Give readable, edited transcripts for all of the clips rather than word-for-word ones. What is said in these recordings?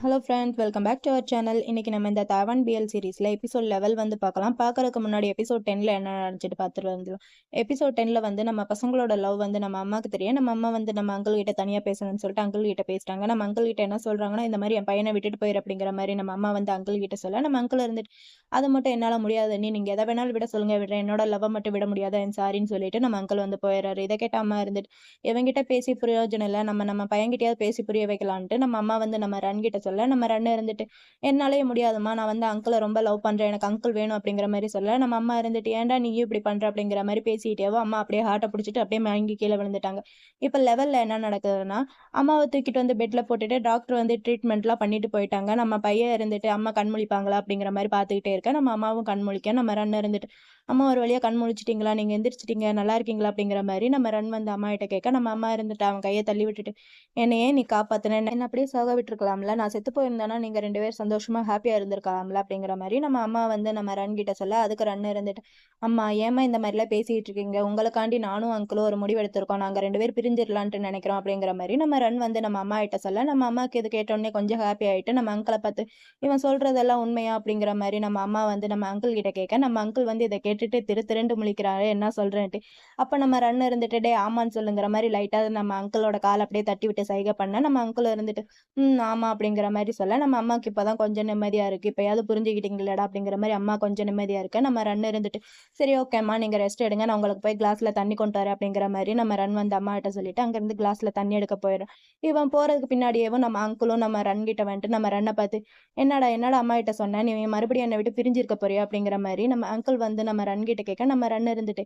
Hello friends, welcome back to our channel. இன்னைக்கு நம்ம இந்த தாய்வான் பிஎல் சீரிஸில் எபிசோட் லெவல் வந்து பார்க்கலாம். பார்க்கறதுக்கு முன்னாடி எபிசோட் 10ல் என்ன நடந்துச்சுட்டு பார்த்துட்டு வந்துடும். எபிசோட் 10ல் வந்து நம்ம பசங்களோட லவ் வந்து நம்ம அம்மாவுக்கு தெரியும். நம்ம அம்மா வந்து நம்ம அங்கிள் கிட்ட தனியாக பேசணும்னு சொல்லிட்டு அங்கிள் கிட்ட பேசுகிறாங்க. நம்ம அங்கிள் கிட்ட என்ன சொல்கிறாங்கன்னா, இந்த மாதிரி என் பையனை விட்டுட்டு போயிரு அப்படிங்கிற மாதிரி நம்ம அம்மா வந்து அங்கிள் கிட்ட சொல்ல, நம்ம அங்கிள் இருந்துட்டு அதை மட்டும் என்னால் முடியாது, நீங்கள் எதை வேணாலும் விட சொல்லுங்க, விடுறேன், என்னோட லவ்வை மட்டும் விட முடியாதா, என் சாரின்னு சொல்லிட்டு நம்ம அங்கிள் வந்து போயிடுறாரு. இதை கேட்ட அம்மா இருந்துட்டு, இவங்கிட்ட பேசி பிரயோஜனம் இல்லை, நம்ம பையன்கிட்டயாவது பேசி புரிய வைக்கலான்ட்டு நம்ம அம்மா வந்து நம்ம ரன் கிட்ட சொல்ல, நம்ம ரன் இருந்துட்டு என்னாலயே முடியாதும்மா, நான் வந்து அங்கிளை ரொம்ப லவ் பண்றேன், எனக்கு அங்கிள் வேணும் அப்படிங்கிற மாதிரி சொல்ல, நம்ம அம்மா இருந்துட்டு ஏன்டா நீயும் இப்படி பண்ற அப்படிங்கிற மாதிரி பேசிக்கிட்டேவோ அம்மா அப்படியே ஹார்ட்டை பிடிச்சிட்டு அப்படியே மயங்கி கீழே விழுந்துட்டாங்க. இப்போ லெவல்ல என்ன நடக்குதுன்னா, அம்மாவை தூக்கிட்டு வந்து பெட்ல போட்டுட்டு டாக்டர் வந்து ட்ரீட்மெண்ட்லாம் பண்ணிட்டு போயிட்டாங்க. நம்ம பையன் இருந்துட்டு அம்மா கண் முழிப்பாங்களா அப்படிங்கிற மாதிரி பார்த்துக்கிட்டே இருக்க, நம்ம அம்மாவும் கண் முழிக்க, நம்ம ரன் இருந்துட்டு அம்மா ஒரு வழியா கண் முழிச்சிட்டீங்களா, நீங்க எந்திரிச்சிட்டீங்க, நல்லா இருக்கீங்களா அப்படிங்கிற மாதிரி நம்ம ரன் வந்து அம்மா கிட்ட கேட்க, நம்ம அம்மா இருந்துட்டு அவன் கையை தள்ளி விட்டுட்டு, என்னை ஏன் நீ காப்பாத்தின, என்ன அப்படியே சாக விட்டுருக்கலாம்ல, நான் செத்து போயிருந்தேன்னா நீங்க 2 பேரும் சந்தோஷமா ஹாப்பியா இருந்திருக்கலாம்ல அப்படிங்கிற மாதிரி நம்ம அம்மா வந்து நம்ம ரன் கிட்ட சொல்ல, அதுக்கு ரன் இருந்துட்டு, அம்மா ஏம்மா இந்த மாதிரிலாம் பேசிட்டு இருக்கீங்க, உங்களுக்காண்டி நானும் அங்கிளும் ஒரு முடிவு எடுத்திருக்கோம், நாங்க 2 பேரும் பிரிஞ்சிடலான்ட்டு நினைக்கிறோம் அப்படிங்கிற மாதிரி நம்ம ரன் வந்து நம்ம அம்மா கிட்ட சொல்ல, நம்ம அம்மாவுக்கு இது கேட்டோடனே கொஞ்சம் ஹாப்பி ஆயிட்டு நம்ம அங்கிளை பார்த்து, இவன் சொல்றதெல்லாம் உண்மையா அப்படிங்கிற மாதிரி நம்ம அம்மா வந்து நம்ம அங்கிள் கிட்ட கேட்க, நம்ம அங்கிள் வந்து இதை கேட்டுட்டு திரு முழிக்கிறாரு, என்ன சொல்றேன்ட்டு. அப்ப நம்ம ரன் இருந்துட்டு, டே ஆமான்னு சொல்லுங்கிற மாதிரி லைட்டா நம்ம அங்கிளோட கால் அப்படியே தட்டி விட்டு சைகை பண்ண, நம்ம அங்கிள் இருந்துட்டு ஆமா அப்படிங்கிற மாதிரி சொல்ல, நம்ம அம்மாவுக்கு இப்பதான் கொஞ்சம் நிம்மதியா இருக்கு, இப்பயாவது புரிஞ்சுக்கிட்டீங்களடா அப்படிங்கிற மாதிரி அம்மா கொஞ்சம் நிம்மதியா இருக்க, நம்ம ரன் இருந்துட்டு சரி ஓகேம்மா நீங்க ரெஸ்ட் எடுங்க, நான் உங்களுக்கு போய் கிளாஸ்ல தண்ணி கொண்டு வரேன் அப்படிங்கிற மாதிரி நம்ம ரன் வந்து அம்மா கிட்ட சொல்லிட்டு அங்கிருந்து கிளாஸ்ல தண்ணி எடுக்க போயிடும். இவன் போறதுக்கு பின்னாடியேவும் நம்ம அங்கிளும் நம்ம ரன் கிட்ட வந்துட்டு நம்ம ரன்னை பார்த்து, என்னடா என்னடா அம்மா கிட்ட சொன்னேன், நீ மறுபடியும் என்னை விட்டு பிரிஞ்சிருக்க போறியா அப்படிங்கிற மாதிரி நம்ம அங்கிள் வந்து நம்ம ரன் கிட்ட கேட்க, நம்ம ரன் இருந்துட்டு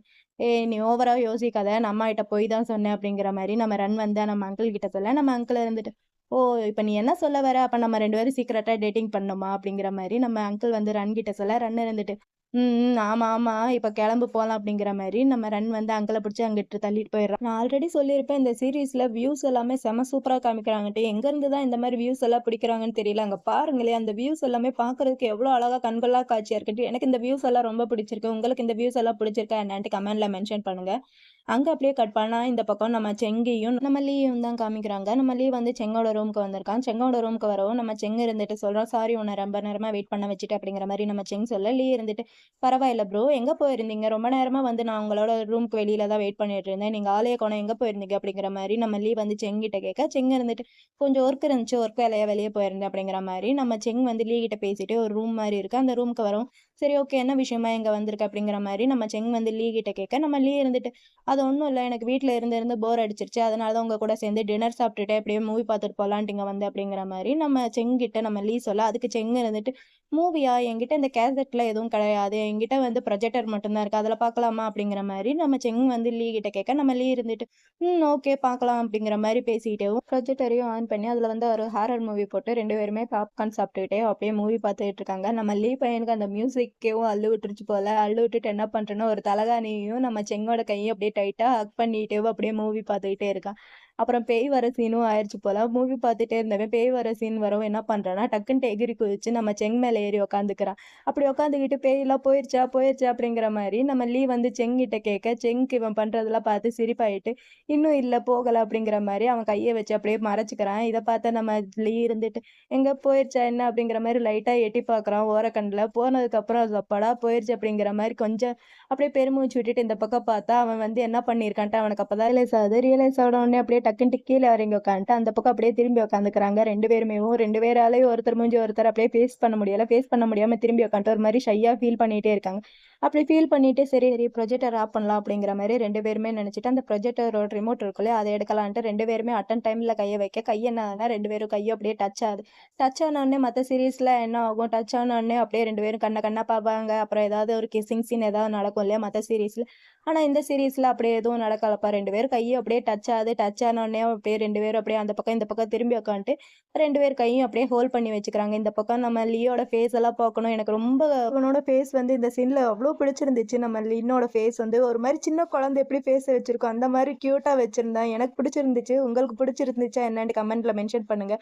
நீ ஓவரா யோசிக்காத, நான் அம்மா கிட்ட போய் தான் சொன்னேன் அப்படிங்கிற மாதிரி நம்ம ரன் வந்து நம்ம அங்கிள் கிட்ட சொல்ல, நம்ம அங்கிள் இருந்துட்டு ஓ இப்ப நீ என்ன சொல்ல வர, அப்ப நம்ம 2 பேரும் சீக்கிரட்டா டேட்டிங் பண்ணணுமா அப்படிங்கிற மாதிரி நம்ம அங்கிள் வந்து ரன் கிட்ட சொல்ல, ரன் இருந்துட்டு ஆமா ஆமா இப்ப கிளம்பு போலாம் அப்படிங்கிற மாதிரி நம்ம ரன் வந்து அங்கிளை பிடிச்சி அங்கிட்டு தள்ளிட்டு போயிடுறான். நான் ஆல்ரெடி சொல்லியிருப்பேன், இந்த சீரீஸ்ல வியூஸ் எல்லாமே செம சூப்பரா காமிக்கிறாங்கட்டு, எங்க இருந்து தான் இந்த மாதிரி வியூஸ் எல்லாம் பிடிக்கிறாங்கன்னு தெரியல. அங்க பாருங்களேன், அந்த வியூஸ் எல்லாமே பாக்குறதுக்கு எவ்வளவு அழகா கண்கொள்ளா காட்சியா இருக்கட்டு. எனக்கு இந்த வியூஸ் எல்லாம் ரொம்ப பிடிச்சிருக்கு. உங்களுக்கு இந்த வியூஸ் எல்லாம் பிடிச்சிருக்கா என்னன்ட்டு கமெண்ட்ல மென்ஷன் பண்ணுங்க. அங்க அப்படியே கட் பண்ணா இந்த பக்கம் நம்ம செங்கியும் நம்ம லீயும் தான் காமிக்கிறாங்க. நம்ம லீ வந்து செங்கோட ரூமுக்கு வந்திருக்கான். செங்கோட ரூமுக்கு வரவும் நம்ம செங் இருந்துட்டு சொல்றோம், சாரி உன்னை ரொம்ப நேரமா வெயிட் பண்ண வச்சுட்டு அப்படிங்கிற மாதிரி நம்ம செங் சொல்ல, லீ இருந்துட்டு பரவாயில்ல ப்ரோ, எங்க போயிருந்தீங்க, ரொம்ப நேரமா வந்து நான் உங்களோட ரூமுக்கு வெளியில தான் வெயிட் பண்ணிட்டு இருந்தேன், நீங்க ஆலய கோணம் எங்க போயிருந்தீங்க அப்படிங்கிற மாதிரி நம்ம லீ வந்து செங்கிட்ட கேட்க, செங் இருந்துட்டு கொஞ்சம் ஒர்க் இருந்துச்சு, ஒர்க் வேலையா வெளியே போயிருந்தேன் அப்படிங்கிற மாதிரி நம்ம செங் வந்து லீ கிட்ட பேசிட்டு ஒரு ரூம் மாதிரி இருக்கு, அந்த ரூமுக்கு வரும். சரி ஓகே என்ன விஷயமா எங்க வந்திருக்கு அப்படிங்கிற மாதிரி நம்ம செங் வந்து லீ கிட்ட கேட்க, நம்ம லீ இருந்துட்டு அது ஒன்றும் இல்லை, எனக்கு வீட்டில் இருந்து போர் அடிச்சிருச்சு, அதனால தான் உங்க கூட சேர்ந்து டின்னர் சாப்பிட்டுட்டு அப்படியே மூவி பார்த்துட்டு போகலான்ட்டு இங்கே வந்து அப்படிங்கிற மாதிரி நம்ம செங்கிட்ட நம்ம லீ சொல்ல, அதுக்கு செங் இருந்துட்டு மூவியா, என்கிட்ட இந்த கேசட்ல எதுவும் கிடையாது, என்கிட்ட வந்து ப்ரொஜெக்டர் மட்டும்தான் இருக்கு, அதில் பார்க்கலாமா அப்படிங்கிற மாதிரி நம்ம செங் வந்து லீ கிட்ட கேட்க, நம்ம லீ இருந்துட்டு ஓகே பார்க்கலாம் அப்படிங்கிற மாதிரி பேசிக்கிட்டேவும் ப்ரொஜெக்டரையும் ஆன் பண்ணி அதில் வந்து ஒரு ஹாரர் மூவி போட்டு 2 பேருமே பாப்கார்ன் சாப்பிட்டுக்கிட்டே அப்படியே மூவி பார்த்துக்கிட்டு இருக்காங்க. நம்ம லீ பையனுக்கு அந்த மியூசிக்கேவும் அள்ளு விட்டுருச்சு போல, அள்ளு விட்டுட்டு என்ன பண்றேன்னா ஒரு தலகாணியையும் நம்ம செங்கோட கையை அப்படியே டைட்டா ஹக் பண்ணிட்டே அப்படியே மூவி பார்த்துக்கிட்டே இருக்கான். அப்புறம் பேய் வர சீனும் ஆயிடுச்சு போல, மூவி பார்த்துட்டே இருந்தவன் பேய் வர சீன் வரவும் என்ன பண்றான்னா டக்குன்ட்டு எகிரி குதிச்சு நம்ம செங் மேல ஏறி உட்காந்துக்கிறான். அப்படி உட்காந்துக்கிட்டு பேயெல்லாம் போயிருச்சா போயிருச்சா அப்படிங்கிற மாதிரி நம்ம லீ வந்து செங்கிட்ட கேட்க, செங்க்கு இவன் பண்றதெல்லாம் பார்த்து சிரிப்பாயிட்டு இன்னும் இல்ல போகல அப்படிங்கிற மாதிரி அவன் கையை வச்சு அப்படியே மறைச்சுக்கிறான். இதை பார்த்த நம்ம லீ இருந்துட்டு எங்க போயிருச்சா என்ன அப்படிங்கிற மாதிரி லைட்டா எட்டி பார்க்கறான் ஓரக்கண்ணுல. போனதுக்கு அப்புறம் அது அப்பாடா போயிருச்சு அப்படிங்கிற மாதிரி கொஞ்சம் அப்படியே பெருமூச்சு விட்டுட்டு இந்த பக்கம் பார்த்தா அவன் வந்து என்ன பண்ணியிருக்கான்ட்டு அவனுக்கு அப்பதான் ரியலைஸ் ஆகுது. ரியலைஸ் ஆன உடனே அப்படியே டக்குன்ட்டு கீழே இறங்கி உட்காந்துட்டு அந்த பக்கம் அப்படியே திரும்பி உட்காந்துக்கிறாங்க 2 பேருமே. 2 பேராலையும் ஒருத்தர் மூஞ்சி ஒருத்தர் அப்படியே ஃபேஸ் பண்ண முடியாம திரும்பி உட்காந்துட்டு ஒரு மாதிரி ஷையா ஃபீல் பண்ணிட்டே இருக்காங்க. அப்படி ஃபீல் பண்ணிட்டு சரி சரி ப்ரொஜெக்டர் ஆஃப் பண்ணலாம் அப்படிங்கிற மாதிரி 2 பேருமே நினைச்சிட்டு அந்த ப்ரொஜெக்டரோட ரிமோட் இருக்குல்ல அதை எடுக்கலான்ட்டு 2 பேருமே அட்டன் டைம்ல கையை வைக்க, கை என்ன ஆகுதுன்னா 2 பேரும் கையும் அப்படியே டச் ஆகுது. டச் ஆன உடனே மற்ற சீரீஸ்ல என்ன ஆகும், டச் ஆன உடனே அப்படியே 2 பேரும் கண்ண கண்ணா பார்ப்பாங்க, அப்புறம் ஏதாவது ஒரு கிஸ்ஸிங் சீன் ஏதாவது நடக்கும் இல்லையா மற்ற சீரீஸ்ல. ஆனா இந்த சீரீஸ்ல அப்படியே எதுவும் நடக்கலப்பா, 2 பேரும் கையும் அப்படியே டச் ஆகுது. டச் ஆன உடனே அப்படியே 2 பேரும் அப்படியே அந்த பக்கம் இந்த பக்கம் திரும்பி உட்காந்துட்டு 2 பேர் கையும் அப்படியே ஹோல்ட் பண்ணி வச்சுக்கிறாங்க. இந்த பக்கம் நம்ம லியோட ஃபேஸ் எல்லாம் பார்க்கணும், எனக்கு ரொம்ப அவனோட ஃபேஸ் வந்து இந்த சீன்ல அவ்வளோ அவ்வளோ பிடிச்சிருந்துச்சு. நம்ம லின்னோட ஃபேஸ் வந்து ஒரு மாரி சின்ன குழந்தை எப்படி ஃபேஸ் வச்சிருக்கோ, அந்த மாரி கியூட்டா வச்சிருந்தான். எனக்கு பிடிச்சிருந்துச்சு. உங்களுக்கு பிடிச்சிருந்துச்சா என்னன்னு கமெண்ட்ல மென்ஷன் பண்ணுங்க.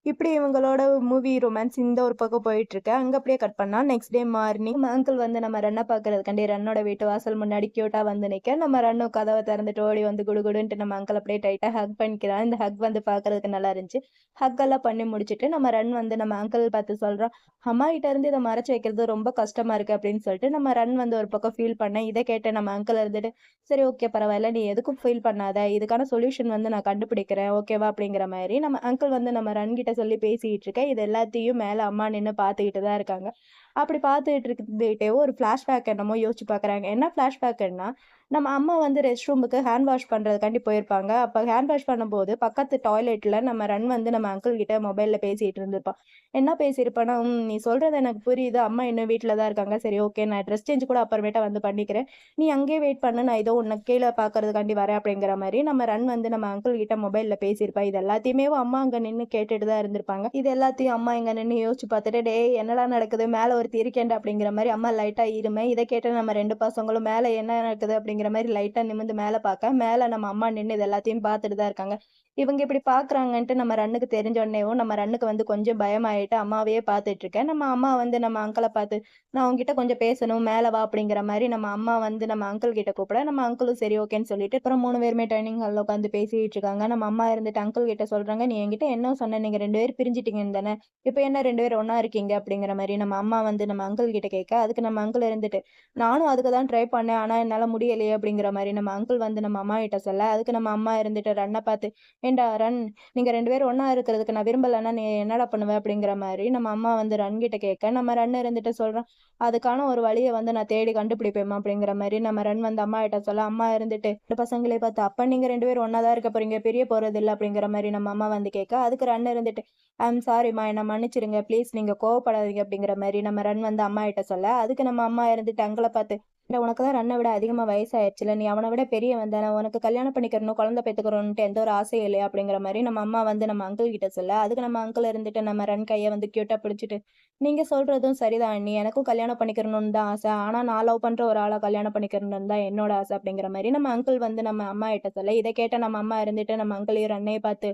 இப்படி இவங்களோட மூவி ரொமான்ஸ் இந்த ஒரு பக்கம் போயிட்டுருக்கு. அங்க அப்படியே கட் பண்ணா, நெக்ஸ்ட் டே மார்னிங் நம்ம அங்கிள் வந்து நம்ம ரன்ன பார்க்கறதுக்காண்டி ரன்னோட வீட்டு வாசல் முன்னாடி கியூட்டா வந்து நிக்க, நம்ம ரன்னும் கதவ திறந்துட்டு ஓடி வந்து குடுகுடுன்ட்டு நம்ம அங்கிள் அப்படியே டைட்டா ஹக் பண்ணிக்கிறான். இந்த ஹக் வந்து பார்க்கறதுக்கு நல்லா இருந்துச்சு. ஹக் எல்லாம் பண்ணி முடிச்சுட்டு, நம்ம ரன் வந்து நம்ம அங்கிள் பார்த்து சொல்றான், "அம்மா கிட்ட இருந்து இத மறைச்சு வைக்கிறது ரொம்ப கஷ்டமா இருக்கு" அப்படின்னு சொல்லிட்டு, நம்ம ரன் வந்து ஒரு பக்கம் ஃபீல் பண்ண, இத கேட்ட நம்ம அங்கிள் இருந்துட்டு, "சரி ஓகே பரவால்ல. நீ எதுக்கும் ஃபீல் பண்ணாத. இதுக்கான சொல்யூஷன் வந்து நான் கண்டுபிடிக்கிறேன். ஓகேவா?" அப்படிங்கிற மாரி நம்ம அங்கிள் வந்து நம்ம ரன் கிட்ட சொல்லி பேசிட்டு இருக்க. இது எல்லாத்தையும் மேல அம்மா நின்னு பார்த்துக்கிட்டு தான் இருக்காங்க. அப்படி பார்த்துட்டு இருந்துட்டே ஒரு ஃபிளாஷ்பேக் என்னமோ யோசிச்சு பார்க்குறாங்க. என்ன ஃபிளாஷ்பேக்குன்னா, நம்ம அம்மா வந்து ரெஸ்ட் ரூமுக்கு ஹேண்ட் வாஷ் பண்றதுக்காண்டி போயிருப்பாங்க. அப்ப ஹேண்ட் வாஷ் பண்ணும்போது பக்கத்து டாய்லெட்ல நம்ம ரன் வந்து நம்ம அங்கிள் கிட்ட மொபைல்ல பேசிட்டு இருந்திருப்பான். என்ன பேசியிருப்பான்னா, நீ சொல்றது எனக்கு புரியுது. அம்மா இன்னும் வீட்ல தான் இருக்காங்க. சரி ஓகே. நான் ட்ரெஸ் சேஞ்ச் கூட அப்புறமேட்டா வந்து பண்ணிக்கிறேன். நீ அங்கேயே வெயிட் பண்ணு. நான் ஏதோ உன்ன கீழ பார்க்கறதுக்காண்டி வரேன்." அப்படிங்கிற மாரி நம்ம ரன் வந்து நம்ம அங்கிள் கிட்ட மொபைல்ல பேசியிருப்பா. இது எல்லாத்தையுமே அம்மா அங்க நின்னு கேட்டுட்டு தான் இருந்திருப்பாங்க. இது எல்லாத்தையும் அம்மா இங்க நின்னு யோசிச்சு பார்த்துட்டு, "டேய் என்னடா நடக்குது? மேல ஒருத்தி இருக்கேன்டா." அப்படிங்கிற மாரி அம்மா லைட்டா இருமே. இத கேட்ட நம்ம 2 பசங்களும் மேல என்ன நடக்குது அப்படிங்கிற மாரி லைட்டா நிமிர்ந்து மேல பார்க்க, மேல நம்ம அம்மா நின்னு இது எல்லாத்தையும் பார்த்துட்டு தான் இருக்காங்க. இவங்க இப்படி பார்க்குறாங்கன்ட்டு நம்ம ரன்னுக்கு தெரிஞ்ச உடனேவும், நம்ம ரன்னுக்கு வந்து கொஞ்சம் பயமாயிட்டு அம்மாவையே பார்த்துட்டு இருக்கேன். நம்ம அம்மா வந்து நம்ம அங்கிள பார்த்து, "நான் உன்கிட்ட கொஞ்சம் பேசணும். மேல வா." அப்படிங்கிற மாரி நம்ம அம்மா வந்து நம்ம அங்கிள் கிட்ட கூப்பிட, நம்ம அங்கிளும் சரி ஓகேன்னு சொல்லிட்டு, அப்புறம் 3 பேருமே டைனிங் ஹால்ல உட்காந்து பேசிட்டு இருக்காங்க. நம்ம அம்மா இருந்துட்டு அங்கிள் கிட்ட சொல்றாங்க, "நீ என்கிட்ட என்ன சொன்ன? நீங்க 2 பேரும் பிரிஞ்சுட்டீங்கன்னு தானே? இப்ப என்ன 2 பேரும் ஒண்ணா இருக்கீங்க?" அப்படிங்கிற மாரி நம்ம அம்மா வந்து நம்ம அங்கிள் கிட்ட கேட்க, அதுக்கு நம்ம அங்கிள் இருந்துட்டு, "நானும் அதுக்கு தான் ட்ரை பண்ணேன். ஆனா என்னால முடியலையே." அப்படிங்கிற மாரி நம்ம அங்கிள் வந்து நம்ம அம்மா கிட்ட சொல்ல, அதுக்கு நம்ம அம்மா இருந்துட்டு ரண்ண பார்த்து, "ஏன்டா ரன், நீங்க 2 பேரும் ஒண்ணா இருக்கிறதுக்கு நான் விரும்பலன்னா, நீ என்னடா பண்ணுவ?" அப்படிங்கிற மாரி நம்ம அம்மா வந்து ரன் கிட்ட கேட்க, நம்ம ரன் இருந்துட்டு சொல்றான், "அதுக்கான ஒரு வழிய வந்து நான் தேடி கண்டுபிடிப்பேன்ம்மா." அப்படிங்கிற மாரி நம்ம ரன் வந்து அம்மா கிட்ட சொல்ல, அம்மா இருந்துட்டு 2 பசங்களையும் பார்த்து, "அப்ப நீங்க 2 பேரும் ஒண்ணா தான் இருக்க போறீங்க. பிரிய போறதில்ல." அப்படிங்கிற மாரி நம்ம அம்மா வந்து கேட்க, அதுக்கு ரன் இருந்துட்டு, "ஐ அம் சாரிம்மா. என்ன மன்னிச்சிடுங்க. ப்ளீஸ் நீங்க கோவப்படாதீங்க." அப்படிங்கிற மாரி நம்ம ரன் வந்து அம்மா கிட்ட சொல்ல, அதுக்கு நம்ம அம்மா இருந்துட்டு அங்கிள பார்த்து, "இல்ல உனக்கு தான் ரன்ன விட அதிகமா வயசாயிருச்சுல்ல. நீ அவன விட பெரியவன் தானே. உனக்கு கல்யாணம் பண்ணிக்கிறணும், குழந்தை பெத்துக்கிறணுன்ட்டு எந்த ஒரு ஆசையும் இல்லையா?" அப்படிங்கிற மாரி நம்ம அம்மா வந்து நம்ம அங்கிள் கிட்ட சொல்ல, அதுக்கு நம்ம அங்கிள் இருந்துட்டு நம்ம ரன் கைய வந்து கியூட்டா பிடிச்சுட்டு, "நீங்க சொல்றதும் சரிதான் அண்ணி. எனக்கும் கல்யாணம் பண்ணிக்கிறணும்னு தான் ஆசை. ஆனா நான் லவ் பண்ற ஒரு ஆள கல்யாணம் பண்ணிக்கிறணும்னு தான் என்னோட ஆசை." அப்படிங்கிற மாரி நம்ம அங்கிள் வந்து நம்ம அம்மா கிட்ட சொல்ல, இத கேட்ட நம்ம அம்மா இருந்துட்டு நம்ம அங்கிளையும் ரன்னையும் பார்த்து,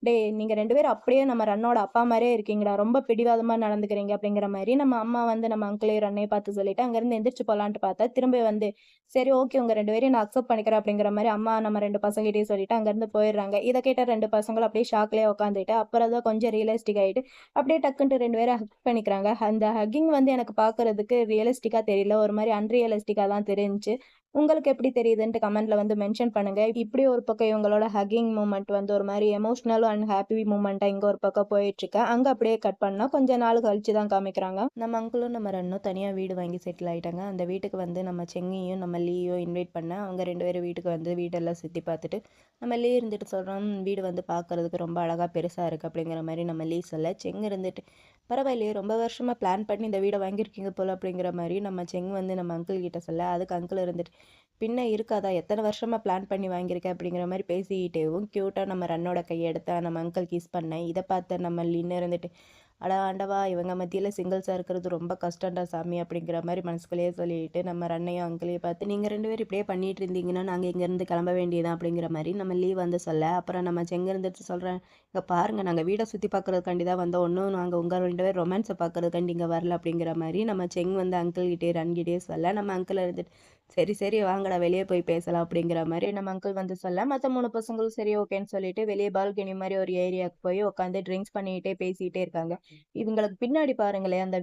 "டேய் நீங்க 2 பேரும் அப்படியே நம்ம ரன்னோட அப்பா மாரியே இருக்கீங்கடா. ரொம்ப பிடிவாதமா நடந்துக்கிறீங்க." அப்படிங்கிற மாரி நம்ம அம்மா வந்து நம்ம அங்கிளையும் ரன்னையும் பார்த்து சொல்லிட்டு, அங்கருந்து எந்திரிச்சு போலான்ட்டு பார்த்தா, திரும்ப வந்து, "சரி ஓகே உங்க 2 பேரையும் நான் அக்செப்ட் பண்ணிக்கிறேன்." அப்படிங்கிற மாரி அம்மா நம்ம 2 பசங்ககிட்டயும் சொல்லிட்டு அங்கருந்து போயிடுறாங்க. இத கேட்ட 2 பசங்களும் அப்படியே ஷாக்லயே உட்காந்துட்டு, அப்புறம் தான் கொஞ்சம் ரியலிஸ்டிக் ஆயிட்டு, அப்படியே டக்குன்ட்டு 2 பேரும் ஹக் பண்ணிக்கிறாங்க. அந்த ஹக்கிங் வந்து எனக்கு பார்க்கறதுக்கு ரியலிஸ்டிக்கா தெரியல. ஒரு மாரி அன்ரியலிஸ்டிக்கா தான் தெரிஞ்சுச்சு. உங்களுக்கு எப்படி தெரியுதுன்ட்டு கமெண்ட்ல வந்து மென்ஷன் பண்ணுங்க. இப்படி ஒரு பக்கம் இவங்களோட ஹக்கிங் மூமெண்ட் வந்து ஒரு மாரி எமோஷனல் அண்ட் ஹாப்பி மூமெண்ட்டா இங்க ஒரு பக்கம் போயிட்டுருக்கு. அங்க அப்படியே கட் பண்ணா கொஞ்ச நாள் கழிச்சு தான் காமிக்கிறாங்க. நம்ம அங்கிளும் நம்ம ரன்னும் தனியா வீடு வாங்கி செட்டில் ஆயிட்டாங்க. அந்த வீட்டுக்கு வந்து நம்ம செங்கியும், நம்ம லீயும் இன்வைட் பண்ண, அவங்க 2 பேரும் வீட்டுக்கு வந்து வீடெல்லாம் சுத்தி பார்த்துட்டு, நம்ம லீ இருந்துட்டு சொல்றோம், "வீடு வந்து பார்க்கறதுக்கு ரொம்ப அழகா பெருசா இருக்கு." அப்படிங்கிற மாரி நம்ம லீ சொல்ல, செங் இருந்துட்டு, "பரவாயில்லையே ரொம்ப வருஷமா பிளான் பண்ணி இந்த வீட வாங்கியிருக்கீங்க போல." அப்படிங்கிற மாரி நம்ம செங் வந்து நம்ம அங்கிள் கிட்ட சொல்ல, அதுக்கு அங்கிள் இருந்துட்டு, "பின்ன இருக்காதா? எத்தன வருஷமா பிளான் பண்ணி வாங்கியிருக்க." அப்படிங்கிற மாரி பேசிக்கிட்டேவும் கியூட்டா நம்ம ரன்னோட கைய எடுத்து நம்ம அங்கிள் கிஸ் பண்ண, இத பார்த்த நம்ம லின்னு இருந்துட்டு, "அட ஆண்டவா! இவங்க மத்தியில சிங்கிள்ஸா இருக்கிறது ரொம்ப கஷ்டம்டா சாமி." அப்படிங்கிற மாரி மனசுக்குள்ளேயே சொல்லிட்டு நம்ம ரன்னையும் அங்கிளையும் பார்த்து, "நீங்க 2 பேரும் இப்படியே பண்ணிட்டு இருந்தீங்கன்னா, நாங்க இங்கேருந்து கிளம்ப வேண்டியதுதான்." அப்படிங்கிற மாரி நம்ம லீவ் வந்து சொல்ல, அப்புறம் நம்ம செங்க இருந்துட்டு சொல்றேன், "இங்க பாருங்க நாங்க வீட சுத்தி பார்க்கறதுக்காண்டி தான் வந்தோம். ஒண்ணும் நாங்க உங்க 2 பேரும் ரொமான்ஸ பார்க்கறதுக்காண்டி இங்க வரல." அப்படிங்கிற மாரி நம்ம செங் வந்து அங்கிள் கிட்டயும், ரன் கிட்டயும் சொல்ல, நம்ம அங்கிள் இருந்துட்டு, "சரி, சரி வாங்கடா வெளிய போய் பேசலாம்." அப்படிங்கிற மாரி நம்ம அங்கிள் வந்து சொல்ல, மத்த 3 பசங்களும் சரி ஓகேன்னு சொல்லிட்டு வெளிய பால்கனி மாரி ஒரு ஏரியாவுக்கு போய் உட்காந்து ட்ரிங்க்ஸ் பண்ணிட்டே பேசிட்டே இருக்காங்க. இவங்களுக்கு பின்னாடி பாருங்களேன் அந்த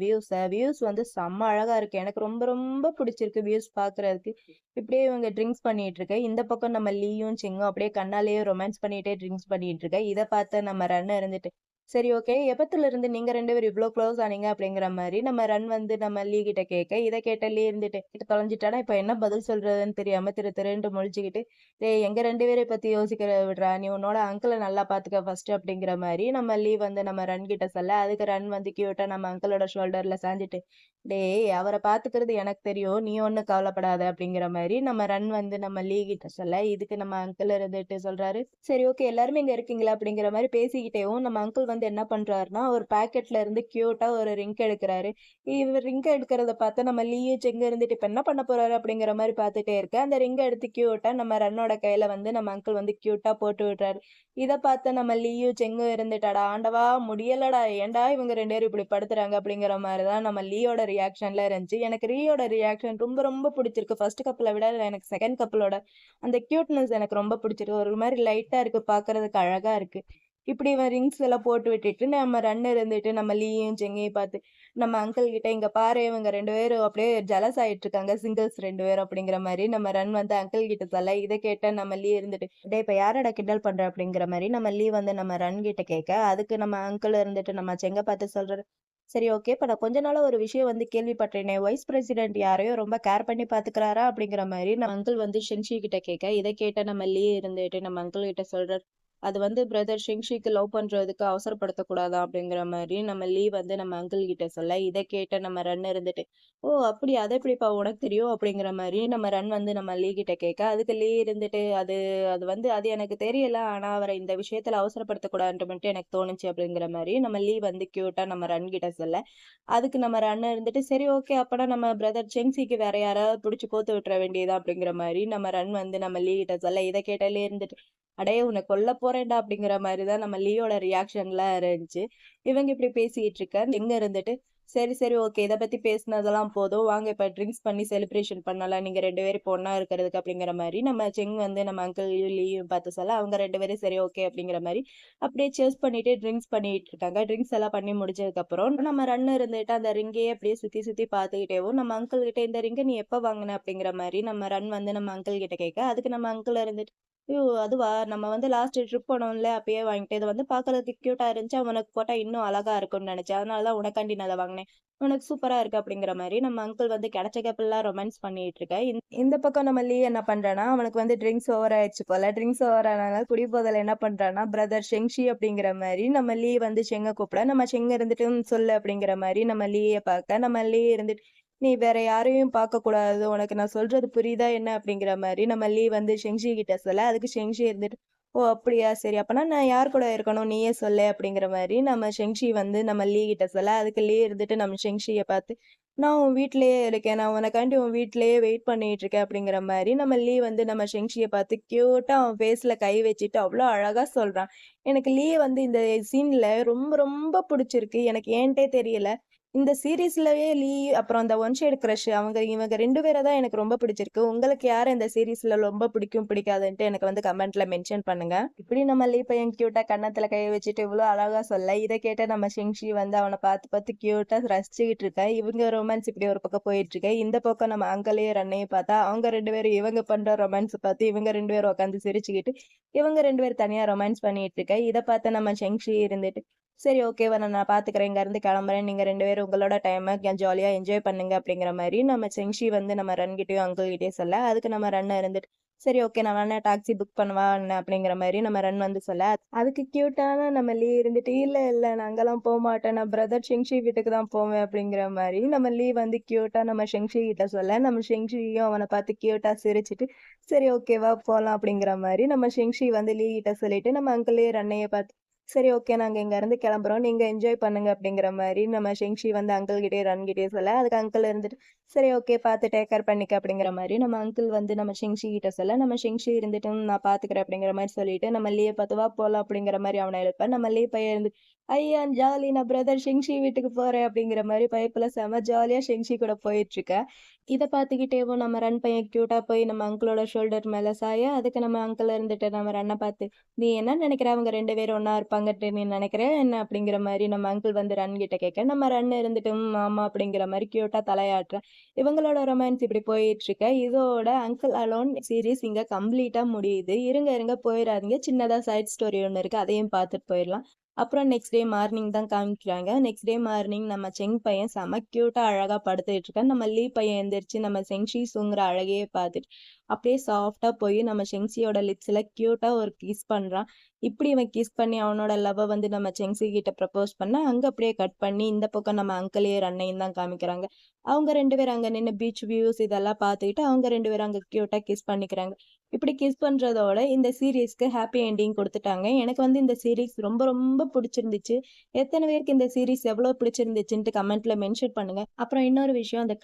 வியூஸ் வந்து செம்ம அழகா இருக்கு. எனக்கு ரொம்ப ரொம்ப பிடிச்சிருக்கு வியூஸ் பார்க்கறதுக்கு. இப்படியே இவங்க ட்ரிங்க்ஸ் பண்ணிட்டு இருக்க, இந்த பக்கம் நம்ம லீயும், சிங்கும் அப்படியே கண்ணாலேயே ரொமான்ஸ் பண்ணிட்டே ட்ரிங்க்ஸ் பண்ணிட்டு இருக்க. இத பார்த்த நம்ம ரன் இருந்துட்டு, "சரி ஓகே. எப்பத்துலருந்து நீங்க 2 பேரும் இவ்ளோ க்ளோஸ் ஆனீங்க?" அப்படிங்கிற மாரி நம்ம ரன் வந்து நம்ம லீ கிட்ட கேட்க, இத கேட்ட லீ இருந்துட்டு தொலைஞ்சுட்டானா, இப்ப என்ன பதில் சொல்றதுன்னு தெரியாம திரு திருன்ட்டு முழிச்சுக்கிட்டு, "டேய் எங்க 2 பேரையும் பத்தி யோசிக்கிறத விட்றா. நீ உன்னோட அங்கிள நல்லா பார்த்துக்க ஃபர்ஸ்ட்டு." அப்படிங்கிற மாரி நம்ம லீ வந்து நம்ம ரன் கிட்ட சொல்ல, அதுக்கு ரன் வந்து கியூட்டா நம்ம அங்கிளோட ஷோல்டர்ல சாஞ்சுட்டு, டேய் அவர பாத்துக்கிறது எனக்கு தெரியும். நீ ஒண்ணும் கவலைப்படாத அப்படிங்கிற மாரி நம்ம ரன் வந்து நம்ம லீ கிட்ட சொல்ல, இதுக்கு நம்ம அங்கிள் இருந்துட்டு சொல்றாரு, "சரி ஓகே எல்லாருமே இங்க இருக்கீங்களா?" அப்படிங்கிற மாரி பேசிக்கிட்டேவும் நம்ம அங்கிள் வந்து என்ன பண்றாருன்னா, ஒரு பாக்கெட்ல இருந்து கியூட்டா ஒரு ரிங் எடுக்குறாரு. இவர் ரிங் எடுக்கிறத பார்த்து நம்ம லீயும் செங்க இருந்துட்டு, "இப்ப என்ன பண்ண போறாரு?" அப்படிங்கிற மாரி பார்த்துட்டே இருக்க. அந்த ரிங்க எடுத்து கியூட்டா நம்ம ரன்னோட கையில வந்து நம்ம அங்கிள் வந்து கியூட்டா போட்டு விடுறாரு. இத பார்த்த நம்ம லீயும் செங்கும் இருந்துட்டு, "அட ஆண்டவா! முடியலடா. ஏன்டா இவங்க 2 பேரும் இப்படி படுத்துறாங்க?" அப்படிங்கிற மாரி தான் நம்ம லீயோட ரியாக்ஷன்ல இருந்துச்சு. எனக்கு ரீயோட ரியாக்ஷன் ரொம்ப ரொம்ப பிடிச்சிருக்கு. ஃபர்ஸ்ட் கப்புல விட எனக்கு செகண்ட் கப்புலோட அந்த கியூட்னஸ் எனக்கு ரொம்ப பிடிச்சிருக்கு. ஒரு மாரி லைட்டா இருக்கு. பார்க்கறதுக்கு அழகா இருக்கு. இப்படி இவன் ரிங்ஸ் எல்லாம் போட்டு விட்டுட்டு, நம்ம ரன் இருந்துட்டு நம்ம லீயும் செங்கையும் பார்த்து, நம்ம அங்கிள் கிட்ட, "இங்க பாரு இவங்க 2 பேரும் அப்படியே ஜெலஸ் ஆயிட்டு இருக்காங்க. சிங்கிள்ஸ் 2 பேரும்." அப்படிங்கிற மாரி நம்ம ரன் வந்து அங்கிள் கிட்ட சொல்ல, இத கேட்ட நம்ம லீ இருந்துட்டு, "டேய் இப்ப யாரடா கிண்டல் பண்ற?" அப்படிங்கிற மாரி நம்ம லீ வந்து நம்ம ரன் கிட்ட கேட்க, அதுக்கு நம்ம அங்கிள் இருந்துட்டு நம்ம செங்க பார்த்து சொல்றாரு, "சரி ஓகே. இப்ப நான் கொஞ்ச நாளா ஒரு விஷயம் வந்து கேள்விப்பட்டேனே, வைஸ் பிரசிடென்ட் யாரையோ ரொம்ப கேர் பண்ணி பார்த்துக்கிறாரா?" அப்படிங்கிற மாரி நம்ம அங்கிள் வந்து ஷென்ஷி கிட்ட கேட்க, இத கேட்ட நம்ம லீ இருந்துட்டு நம்ம அங்கிள் கிட்ட சொல்றாரு, "அது வந்து பிரதர் ஷிங்ஷிக்கு லவ் பண்றதுக்கு அவசரப்படுத்தக்கூடாதாம்." அப்படிங்கிற மாரி நம்ம லீ வந்து நம்ம அங்கிள் கிட்ட சொல்ல, இத கேட்ட நம்ம ரன் இருந்துட்டு, "ஓ! அப்படியா? அது எப்படிப்பா உனக்கு தெரியும்?" அப்படிங்கிற மாரி நம்ம ரன் வந்து நம்ம லீ கிட்ட கேட்க, அதுக்கு லீ இருந்துட்டு, "அது அது வந்து அது எனக்கு தெரியல. ஆனா அவர இந்த விஷயத்துல அவசரப்படுத்தக்கூடாதுன்ட்டு மட்டும் எனக்கு தோணுச்சு." அப்படிங்கிற மாரி நம்ம லீ வந்து கியூட்டா நம்ம ரன் கிட்ட சொல்ல, அதுக்கு நம்ம ரன் இருந்துட்டு, "சரி ஓகே. அப்பனா நம்ம பிரதர் செங்ஸிக்கு வேற யாராவது புடிச்சு கோத்து விட்டுற வேண்டியது தான்." அப்படிங்கிற மாரி நம்ம ரன் வந்து நம்ம லீ கிட்ட சொல்ல, இத கேட்ட லீ இருந்துட்டு, "அடேய் உன்ன கொல்ல போறேன்டா!" அப்படிங்கிற மாரி தான் நம்ம லீயோட ரியாக்ஷன்லாம் இருந்துச்சு. இவங்க இப்படி பேசிட்டு இருக்க, எங்க இருந்துட்டு, "சரி, சரி ஓகே. இத பத்தி பேசினதெல்லாம் போதும். வாங்க இப்ப ட்ரிங்க்ஸ் பண்ணி செலிப்ரேஷன் பண்ணலாம். நீங்க 2 பேரும் இப்ப ஒண்ணா இருக்கிறதுக்கு." அப்படிங்கிற மாரி நம்ம செங் வந்து நம்ம அங்கிள் லீயும் பார்த்து சொல்ல, அவங்க 2 பேரும் சரி ஓகே அப்படிங்கிற மாரி அப்படியே சியர்ஸ் பண்ணிட்டு ட்ரிங்க்ஸ் பண்ணிட்டு இருக்காங்க. ட்ரிங்க்ஸ் எல்லாம் பண்ணி முடிச்சதுக்கப்புறம், நம்ம ரன் இருந்துட்டு அந்த ரிங்கையே அப்படியே சுத்தி சுத்தி பார்த்துக்கிட்டேவும், நம்ம அங்கிள் கிட்ட, "இந்த ரிங்க நீ எப்ப வாங்குன?" அப்படிங்கிற மாரி நம்ம ரன் வந்து நம்ம அங்கிள் கிட்ட கேட்க, அதுக்கு நம்ம அங்கிள் இருந்துட்டு, "ஐயோ! அதுவா? நம்ம வந்து லாஸ்ட் ட்ரிப் போனோம்ல, அப்பயே வாங்கிட்டேன். இது வந்து பார்க்கறதுக்கு கியூட்டா இருந்துச்சு. உனக்கு போட்டா இன்னும் அழகா இருக்கும்னு நெனச்சேன். அதனால தான் உனக்காண்டி நான் அத வாங்குனேன். உனக்கு சூப்பரா இருக்கு." அப்படிங்கிற மாரி நம்ம அங்கிள் வந்து கிடைச்ச கேப்லாம் ரொமான்ஸ் பண்ணிட்டு இருக்க. இந்த பக்கம் நம்ம லீ என்ன பண்றான்னா, அவனுக்கு வந்து ட்ரிங்க்ஸ் ஓவர் ஆயிடுச்சு போல. ட்ரிங்க்ஸ் ஓவர் ஆனனால குடிபோதையில என்ன பண்றான்னா, பிரதர் ஷெங்ஷி அப்படிங்கிற மாரி நம்ம லீ வந்து ஷெங்க கூப்பிட, நம்ம ஷெங் இருந்துட்டு சொல்லு அப்படிங்கிற மாரி நம்ம லீய பார்க்க, நம்ம லீ இருந்துட்டு, "நீ வேற யாரையும் பார்க்கக்கூடாது. உனக்கு நான் சொல்றது புரியுதா என்ன?" அப்படிங்கிற மாரி நம்ம லீ வந்து ஷெங்ஷி கிட்ட சொல்ல, அதுக்கு ஷெங்ஷி இருந்துட்டு, "ஓ! அப்படியா? சரி. அப்பன்னா நான் யார் கூட இருக்கணும்? நீயே சொல்லு." அப்படிங்கிற மாரி நம்ம ஷெங்ஷி வந்து நம்ம லீ கிட்ட சொல்ல, அதுக்கு லீ இருந்துட்டு நம்ம ஷெங்ஷிய பார்த்து, "நான் உன் வீட்லயே இருக்கேன். நான் உனக்காண்டி உன் வீட்லயே வெயிட் பண்ணிட்டு இருக்கேன்." அப்படிங்கிற மாரி நம்ம லீ வந்து நம்ம ஷெங்ஷிய பார்த்து கியூட்டா அவன் ஃபேஸ்ல கை வச்சுட்டு அவ்ளோ அழகா சொல்றான். எனக்கு லீ வந்து இந்த சீன்ல ரொம்ப ரொம்ப புடிச்சிருக்கு. எனக்கு ஏன்ட்டே தெரியல. இந்த சீரிஸ்லயே லீ, அப்புறம் அந்த ஒன் ஷேட் கிரஷ் இவங்க 2 பேர தான் எனக்கு ரொம்ப பிடிச்சிருக்கு. உங்களுக்கு யார இந்த சீரிஸ்ல ரொம்ப பிடிக்கும், பிடிக்காதுன்ட்டு எனக்கு வந்து கமெண்ட்ல மென்ஷன் பண்ணுங்க. இப்படி நம்ம லீ பையன் கியூட்டா கன்னத்துல கை வச்சுட்டு இவ்ளோ அழகா சொல்ல, இத கேட்ட நம்ம ஷிங்ஷி வந்து அவன பார்த்து பார்த்து கியூட்டா ரசிச்சுக்கிட்டு இருக்கா. இவங்க ரொமான்ஸ் இப்படி ஒரு பக்கம் போயிட்டு இருக்கு. இந்த பக்கம் நம்ம அங்கிளையும் ரன்னையும் பார்த்தா, அவங்க 2 பேரும் இவங்க பண்ற ரொமான்ஸ் பார்த்து இவங்க 2 பேரும் உட்காந்து சிரிச்சுக்கிட்டு, இவங்க 2 பேரும் தனியா ரொமான்ஸ் பண்ணிட்டு இருக்க. இத பார்த்து நம்ம ஷிங்ஷி இருந்துட்டு, "சரி ஓகேவா நான் பார்த்துக்கிறேன். இங்கருந்து கிளம்புறேன். நீங்க 2 பேரும் உங்களோட டைம ஜாலியா என்ஜாய் பண்ணுங்க." அப்படிங்கிற மாரி நம்ம செங்ஷி வந்து நம்ம ரன் கிட்டயும், அங்கிள் கிட்டயும் சொல்ல, அதுக்கு நம்ம ரன் இருந்துட்டு, "சரி ஓகே நான் வேணா டாக்ஸி புக் பண்ணவா என்ன?" அப்படிங்கிற மாரி நம்ம ரன் வந்து சொல்ல, அதுக்கு கியூட்டான நம்ம லீ இருந்துட்டு, "இல்ல, இல்ல நான் அங்கலாம் போமாட்டேன். நான் பிரதர் ஷிங்ஷி வீட்டுக்கு தான் போவேன்." அப்படிங்கிற மாரி நம்ம லீ வந்து கியூட்டா நம்ம ஷிங்ஷி கிட்ட சொல்ல, நம்ம ஷிங்ஷியும் அவன பார்த்து கியூட்டா சிரிச்சுட்டு, "சரி ஓகே வா போலாம்." அப்படிங்கிற மாரி நம்ம ஷிங்ஷி வந்து லீ கிட்ட சொல்லிட்டு, நம்ம அங்கிளையும் ரன்னைய பார்த்து, "சரி ஓகே நாங்க இங்கருந்து கிளம்புறோம். நீங்க என்ஜாய் பண்ணுங்க." அப்படிங்கிற மாரி நம்ம ஷிங்ஷி வந்து அங்கிள் கிட்டயும், ரன் கிட்டயும் சொல்ல, அதுக்கு அங்கிள் இருந்துட்டு, "சரி ஓகே பார்த்து டேக் கேர் பண்ணிக்க." அப்படிங்கிற மாரி நம்ம அங்கிள் வந்து நம்ம ஷிங்ஷி கிட்ட சொல்ல, நம்ம ஷிங்ஷி இருந்துட்டு, "நான் பார்த்துக்கிறேன்." அப்படிங்கிற மாரி சொல்லிட்டு, நம்ம லீய பார்த்து, "வா போலாம்." அப்படிங்கிற மாரி அவன எழுப்ப, நம்ம லீ பையன் இருந்து, "ஐயா ஜாலி நான் பிரதர் ஷிங்ஷி வீட்டுக்கு போறேன்." அப்படிங்கிற மாரி பைப்ல செம ஜாலியா ஷிங்ஷி கூட போயிட்டுருக்க. இத பார்த்துக்கிட்டேவும் நம்ம ரன் பையன் கியூட்டா போய் நம்ம அங்கிளோட ஷோல்டர் மேல சாய, அதுக்கு நம்ம அங்கிள் இருந்துட்டு நம்ம ரன்ன பார்த்து, "நீ என்ன நெனைக்கிற? அவங்க 2 பேரும் ஒண்ணா இருப்பாங்கன்ட்டு நீ நெனைக்கிறியா என்ன?" அப்படிங்கிற மாரி நம்ம அங்கிள் வந்து ரன் கிட்ட கேட்க, நம்ம ரன் இருந்துட்டு, "ம் ஆமா." அப்படிங்கிற மாரி கியூட்டா தலையாட்டுற. இவங்களோட ரொமான்ஸ் இப்படி போயிட்டுருக்க. இதோட அங்கிள் அலோன் சீரிஸ் இங்க கம்ப்ளீட்டா முடியுது. இருங்க, இருங்க போயிறாதீங்க. சின்னதா சைட் ஸ்டோரி ஒண்ணு இருக்கு. அதையும் பார்த்துட்டு போயிரலாம். அப்புறம் நெக்ஸ்ட் டே மார்னிங் தான் காமிக்கிறாங்க. நெக்ஸ்ட் டே மார்னிங் நம்ம செங் பையன் செம கியூட்டா அழகா படுத்துட்டு இருக்கான். நம்ம லீ பையன் எந்திரிச்சு நம்ம செங்ஷி தூங்குற அழகையே பார்த்துட்டு, அப்படியே சாஃப்ட்டா போய் நம்ம ஷெங்சியோட லிப்ஸ்ல கியூட்டா ஒரு கிஸ் பண்றான். இப்படி இவன் கிஸ் பண்ணி அவனோட லவ்வ வந்து நம்ம செங்ஸி கிட்ட ப்ரப்போஸ் பண்ணா, அங்க அப்படியே கட் பண்ணி இந்த பக்கம் நம்ம அங்கிளையும் அண்ணையும் தான் காமிக்கிறாங்க. அவங்க 2 பேரும் அங்க நின்னு பீச் வியூஸ் இதெல்லாம் பார்த்துக்கிட்டு, அவங்க 2 பேரும் அங்க கியூட்டா கிஸ் பண்ணிக்கிறாங்க. இப்படி கிஸ் பண்றதோட இந்த சீரிஸ்க்கு ஹாப்பி எண்டிங் குடுத்துட்டாங்க. எனக்கு வந்து இந்த சீரிஸ் ரொம்ப ரொம்ப புடிச்சிருந்துச்சு. எத்தன பேருக்கு இந்த சீரிஸ் எவ்வளோ பிடிச்சிருந்துச்சுன்ட்டு கமெண்ட்ல மென்ஷன் பண்ணுங்க. அப்புறம் இன்னொரு விஷயம் அந்த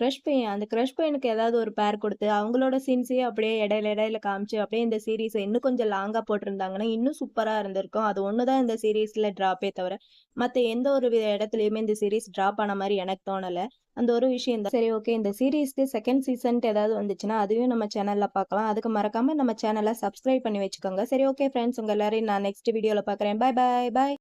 கிரஷ் பையனுக்கு ஏதாவது ஒரு பேர் குடுத்து, அவங்களோட சீன்ஸையும் அப்படியே இடையில இடையில காமிச்சு, அப்படியே இந்த சீரிஸ இன்னும் கொஞ்சம் லாங்கா போட்டிருந்தாங்கன்னா, இன்னும் சூப்பரா இருந்திருக்கும். அது ஒண்ணு தான் இந்த சீரிஸ்ல ட்ராப்பே தவிர, மத்த எந்த ஒரு இடத்துலயுமே இந்த சீரிஸ் ட்ராப் ஆன மாரி எனக்கு தோணல. அந்த ஒரு விஷயம் தான். சரி ஓகே. இந்த சீரிஸ்க்கு 2ண்ட் சீசன்ட்டு ஏதாவது வந்துச்சுன்னா, அதையும் நம்ம சேனல்ல பார்க்கலாம். அதுக்கு மறக்காம நம்ம சேனல சப்ஸ்கிரைப் பண்ணி வச்சுக்கோங்க. சரி ஓகே ஃபிரெண்ட்ஸ், உங்க எல்லாரையும் நான் நெக்ஸ்ட் வீடியோல பார்க்குறேன். பாய் பாய் பாய்.